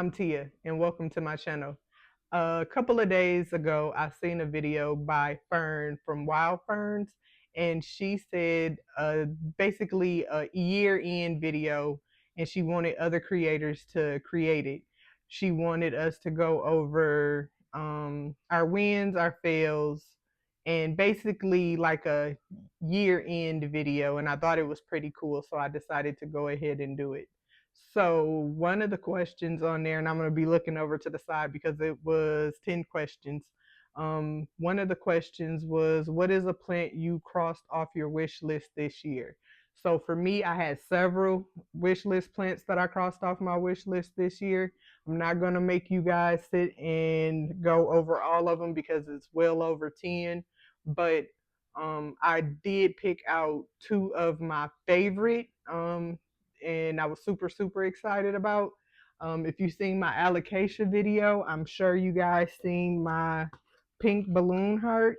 I'm Tia, and welcome to my channel. A couple of days ago, I seen a video by Fern from Wild Ferns, and she said basically a year-end video, and she wanted other creators to create it. She wanted us to go over our wins, our fails, and basically like a year-end video, and I thought it was pretty cool, so I decided to go ahead and do it. So one of the questions on there, and I'm going to be looking over to the side because it was 10 questions. One of the questions was, what is a plant you crossed off your wish list this year? So for me, I had several wish list plants that I crossed off my wish list this year. I'm not going to make you guys sit and go over all of them because it's well over 10, but I did pick out two of my favorite and I was super excited about. If you've seen my allocation video, I'm sure you guys seen my pink balloon heart,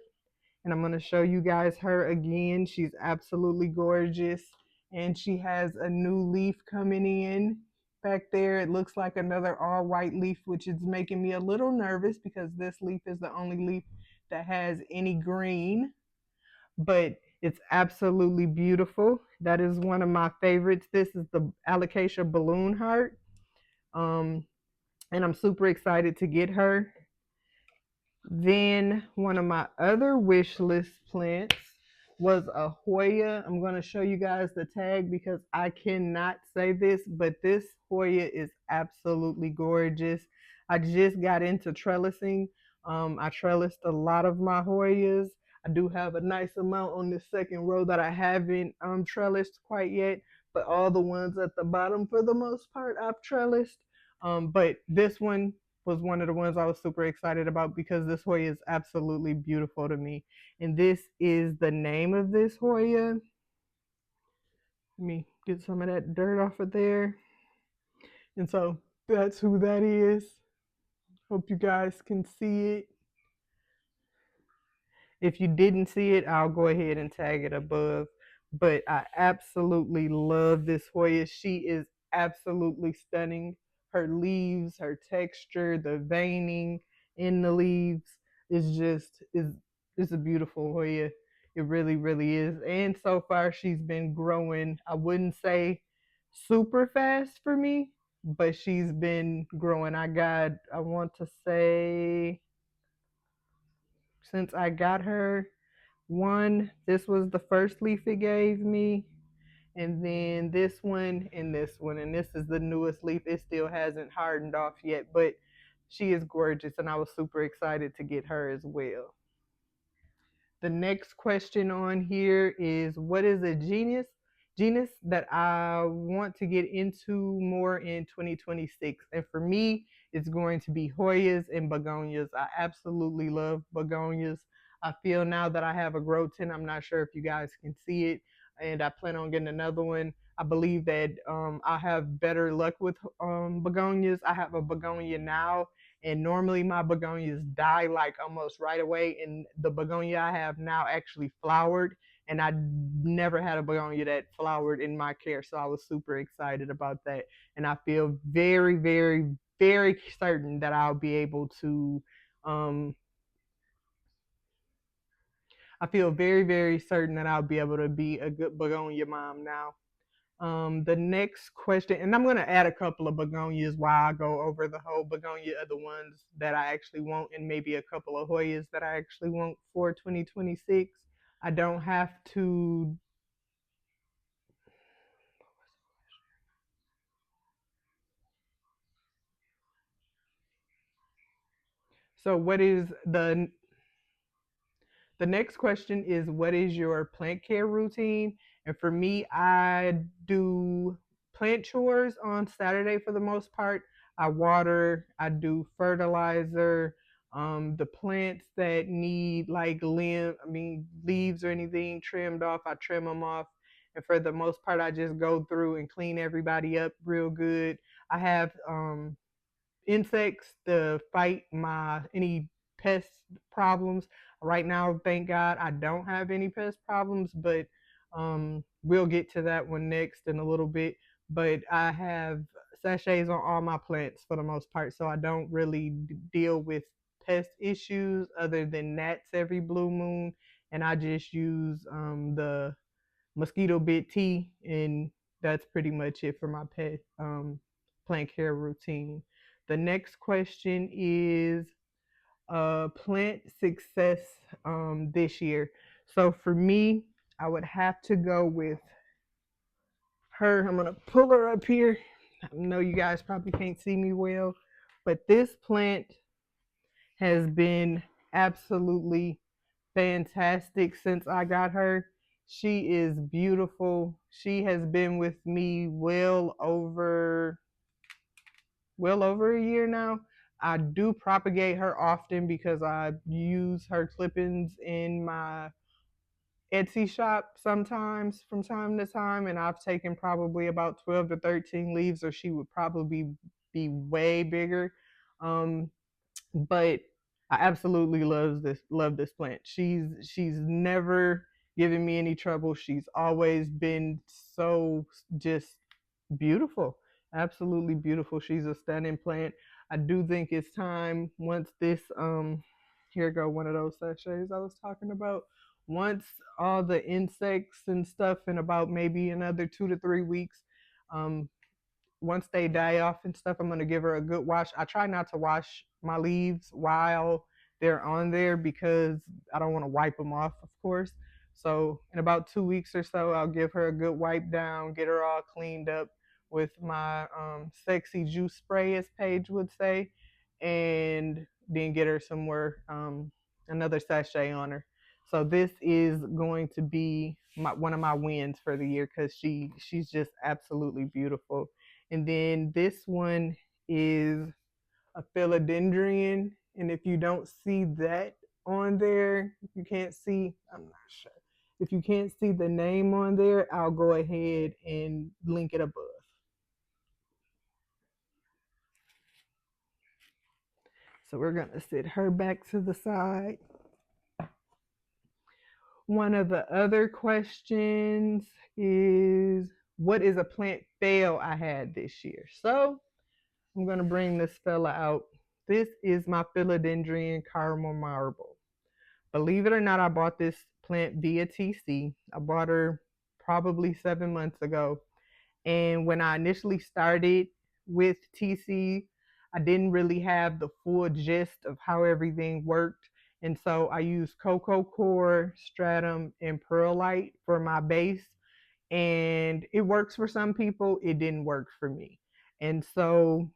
and I'm going to show you guys her again. She's absolutely gorgeous, and she has a new leaf coming in back there. It looks like another all white leaf, which is making me a little nervous because this leaf is the only leaf that has any green, but it's absolutely beautiful. That is one of my favorites. This is the Alocasia Balloon Heart. Um, and I'm super excited to get her. Then one of my other wish list plants was a Hoya. I'm going to show you guys the tag because I cannot say this, but this Hoya is absolutely gorgeous. I just got into trellising. I trellised a lot of my Hoyas. I do have a nice amount on this second row that I haven't trellised quite yet, but all the ones at the bottom for the most part I've trellised. But this one was one of the ones I was super excited about because this Hoya is absolutely beautiful to me. And this is the name of this Hoya. Let me get some of that dirt off of there. And so that's who that is. Hope you guys can see it. If you didn't see it, I'll go ahead and tag it above. But I absolutely love this Hoya. She is absolutely stunning. Her leaves, her texture, the veining in the leaves is just is it's a beautiful Hoya. It really is. And so far she's been growing, I wouldn't say super fast for me, but she's been growing. I want to say since I got her, this was the first leaf it gave me, and then this one and this one, and this is the newest leaf. It still hasn't hardened off yet, but she is gorgeous, and I was super excited to get her as well. The next question on here is, what is a genus that I want to get into more in 2026? And for me, it's going to be Hoyas and begonias. I absolutely love begonias. I feel now that I have a grow tent, I'm not sure if you guys can see it, and I plan on getting another one. I believe that I have better luck with begonias. I have a begonia now, and normally my begonias die like almost right away, and the begonia I have now actually flowered, and I never had a begonia that flowered in my care, so I was super excited about that. And I feel very certain that I'll be able to um I feel very certain that I'll be able to be a good begonia mom now. The next question, and I'm going to add a couple of begonias while I go over the whole begonia of the ones that I actually want, and maybe a couple of Hoyas that I actually want for 2026. I don't have to. So, the next question is, what is your plant care routine? And for me, I do plant chores on Saturday for the most part. I water, I do fertilizer. The plants that need like leaves or anything trimmed off, I trim them off. And for the most part, I just go through and clean everybody up real good. I have insects to fight my any pest problems. Right now, thank God, I don't have any pest problems, but we'll get to that one next in a little bit. But I have sachets on all my plants for the most part, so I don't really deal with pest issues other than gnats every blue moon, and I just use the mosquito bit tea, and that's pretty much it for my pet plant care routine. The next question is plant success this year. So for me, I would have to go with her. I'm gonna pull her up here. I know you guys probably can't see me well, but this plant has been absolutely fantastic since I got her. She is beautiful. She has been with me well over a year now. I do propagate her often because I use her clippings in my Etsy shop sometimes from time to time, and I've taken probably about 12 to 13 leaves, or she would probably be way bigger. Um, but I absolutely love this plant. She's never given me any trouble. She's always been so just beautiful. Absolutely beautiful. She's a stunning plant. I do think it's time once this here go one of those sachets I was talking about. Once all the insects and stuff in about maybe another 2 to 3 weeks, um, once they die off and stuff, I'm gonna give her a good wash. I try not to wash my leaves while they're on there because I don't want to wipe them off, of course. So in about 2 weeks or so, I'll give her a good wipe down, get her all cleaned up with my sexy juice spray, as Paige would say, and then get her some more another sachet on her. So this is going to be one of my wins for the year because she's just absolutely beautiful. And then this one is a philodendron. And if you don't see that on there, if you can't see, I'm not sure. If you can't see the name on there, I'll go ahead and link it above. So we're going to sit her back to the side. One of the other questions is, what is a plant fail I had this year? So I'm going to bring this fella out. This is my philodendron caramel marble. Believe it or not, I bought this plant via TC. I bought her probably 7 months ago. And when I initially started with TC, I didn't really have the full gist of how everything worked. And so I used cocoa core, stratum, and perlite for my base. And it works for some people, it didn't work for me. And so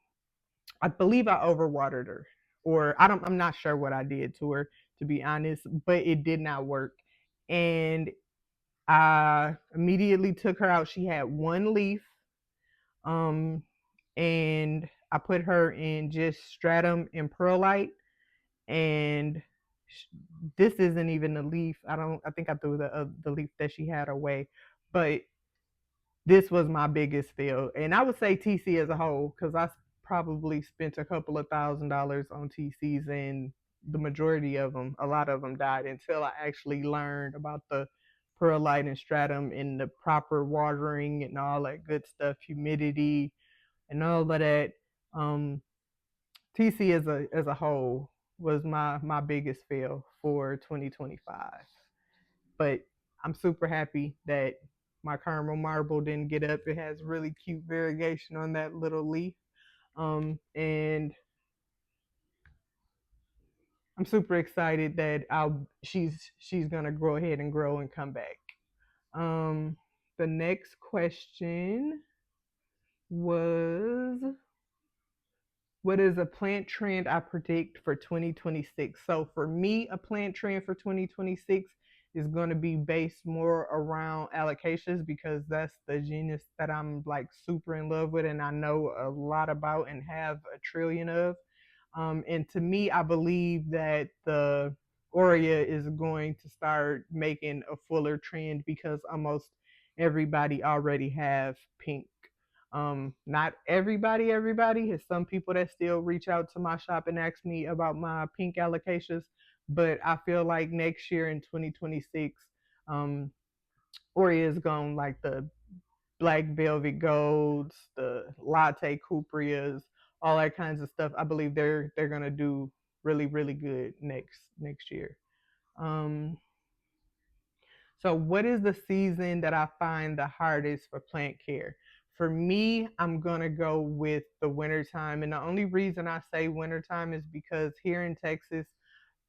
I believe I overwatered her, or I'm not sure what I did to her, to be honest, but it did not work. And I immediately took her out. She had one leaf, um, and I put her in just stratum and perlite. And this isn't even a leaf. I think I threw the leaf that she had away, but this was my biggest fail. And I would say TC as a whole, because I probably spent a couple of $1,000s on TCs, and the majority of them, a lot of them died until I actually learned about the perlite and stratum and the proper watering and all that good stuff, humidity and all of that. Um, TC as a whole was my biggest fail for 2025. But I'm super happy that my caramel marble didn't get up. It has really cute variegation on that little leaf. And I'm super excited that she's gonna go ahead and grow and come back. Um, the next question was, what is a plant trend I predict for 2026? So for me, a plant trend for 2026 is going to be based more around alocasias because that's the genus that I'm like super in love with and I know a lot about and have a trillion of. And to me, I believe that the Aurea is going to start making a fuller trend because almost everybody already have pink. Not everybody. There's some people that still reach out to my shop and ask me about my pink alocasias, but I feel like next year in 2026, Aurea is going like the black velvet golds, the latte cuprias, all that kinds of stuff. I believe they're gonna do really good next year. Um, so, what is the season that I find the hardest for plant care? For me, I'm gonna go with the wintertime, and the only reason I say wintertime is because here in Texas,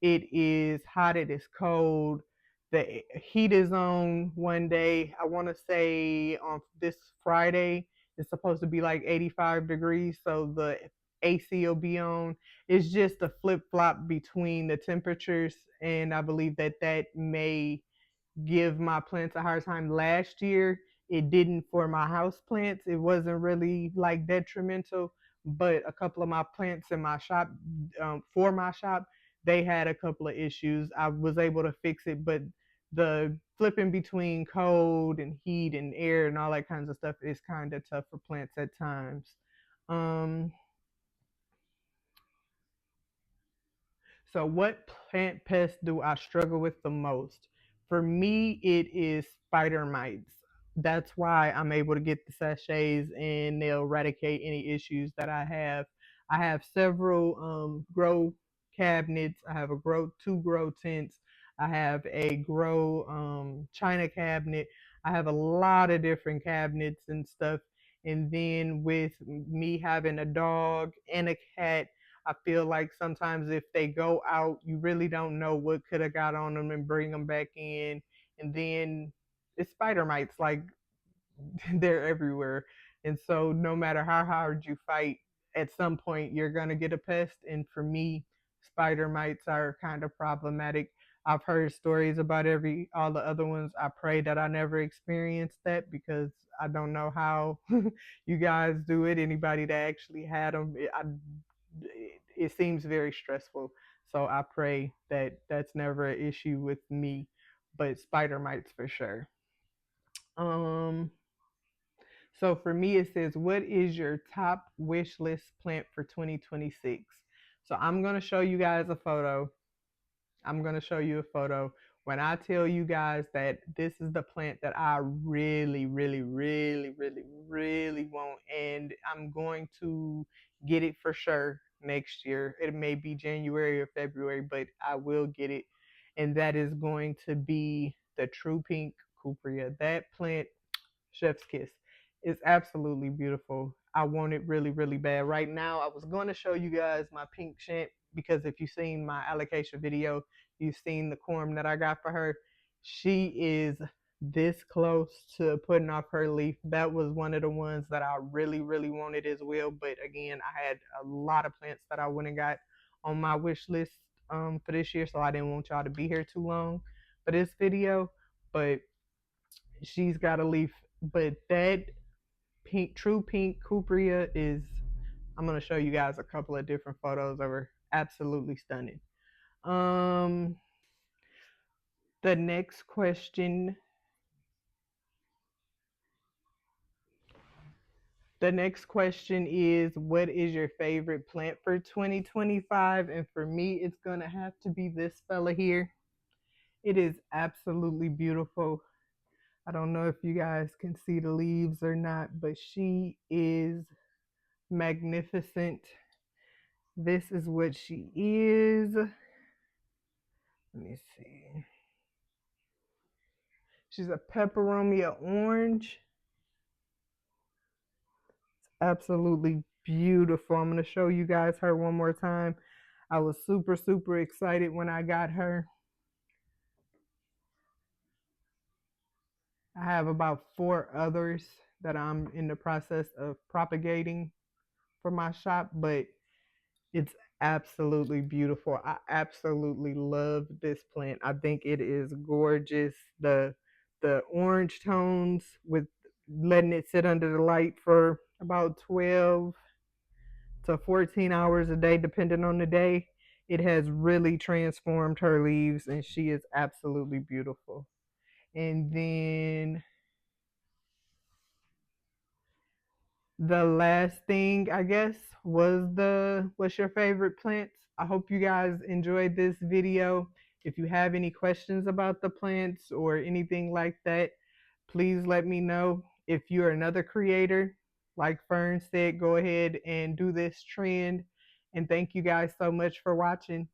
it is hot, it is cold. The heat is on one day. I want to say on this Friday, it's supposed to be like 85 degrees. So the AC will be on. It's just a flip flop between the temperatures. And I believe that that may give my plants a hard time. Last year, it didn't for my house plants. It wasn't really like detrimental, but a couple of my plants in my shop, for my shop, they had a couple of issues. I was able to fix it, but the flipping between cold and heat and air and all that kinds of stuff is kind of tough for plants at times. Um, So, what plant pest do I struggle with the most? For me, it is spider mites. That's why I'm able to get the sachets and they'll eradicate any issues that I have. I have several grow cabinets. I have a grow two grow tents. I have a grow china cabinet. I have a lot of different cabinets and stuff. And then with me having a dog and a cat, I feel like sometimes if they go out, you really don't know what could have got on them and bring them back in. And then it's spider mites, like they're everywhere. And so no matter how hard you fight, at some point you're going to get a pest. And for me, spider mites are kind of problematic. I've heard stories about every all the other ones. I pray that I never experience that because I don't know how you guys do it. Anybody that actually had them, it seems very stressful. So I pray that that's never an issue with me, but spider mites for sure. Um, so for me, it says, what is your top wish list plant for 2026? So I'm going to show you guys a photo. I'm going to show you a photo. When I tell you guys that this is the plant that I really want, and I'm going to get it for sure next year. It may be January or February, but I will get it. And that is going to be the True Pink Cupria. That plant, chef's kiss. It's absolutely beautiful. I want it really bad. Right now, I was going to show you guys my pink shant because if you've seen my allocation video, you've seen the corm that I got for her. She is this close to putting off her leaf. That was one of the ones that I really wanted as well. But again, I had a lot of plants that I went and got on my wish list for this year, so I didn't want y'all to be here too long for this video. But she's got a leaf. But that pink, true pink cupria is, I'm going to show you guys a couple of different photos of her. Absolutely stunning. Um, the next question, the next question is, what is your favorite plant for 2025? And for me, it's going to have to be this fella here. It is absolutely beautiful. I don't know if you guys can see the leaves or not, but she is magnificent. This is what she is. Let me see. She's a peperomia orange. It's absolutely beautiful. I'm going to show you guys her one more time. I was super excited when I got her. I have about 4 others that I'm in the process of propagating for my shop, but it's absolutely beautiful. I absolutely love this plant. I think it is gorgeous. The orange tones with letting it sit under the light for about 12 to 14 hours a day depending on the day. It has really transformed her leaves and she is absolutely beautiful. And then the last thing I guess was the what's your favorite plants. I hope you guys enjoyed this video. If you have any questions about the plants or anything like that, please let me know. If you're another creator, like Fern said, go ahead and do this trend. And thank you guys so much for watching.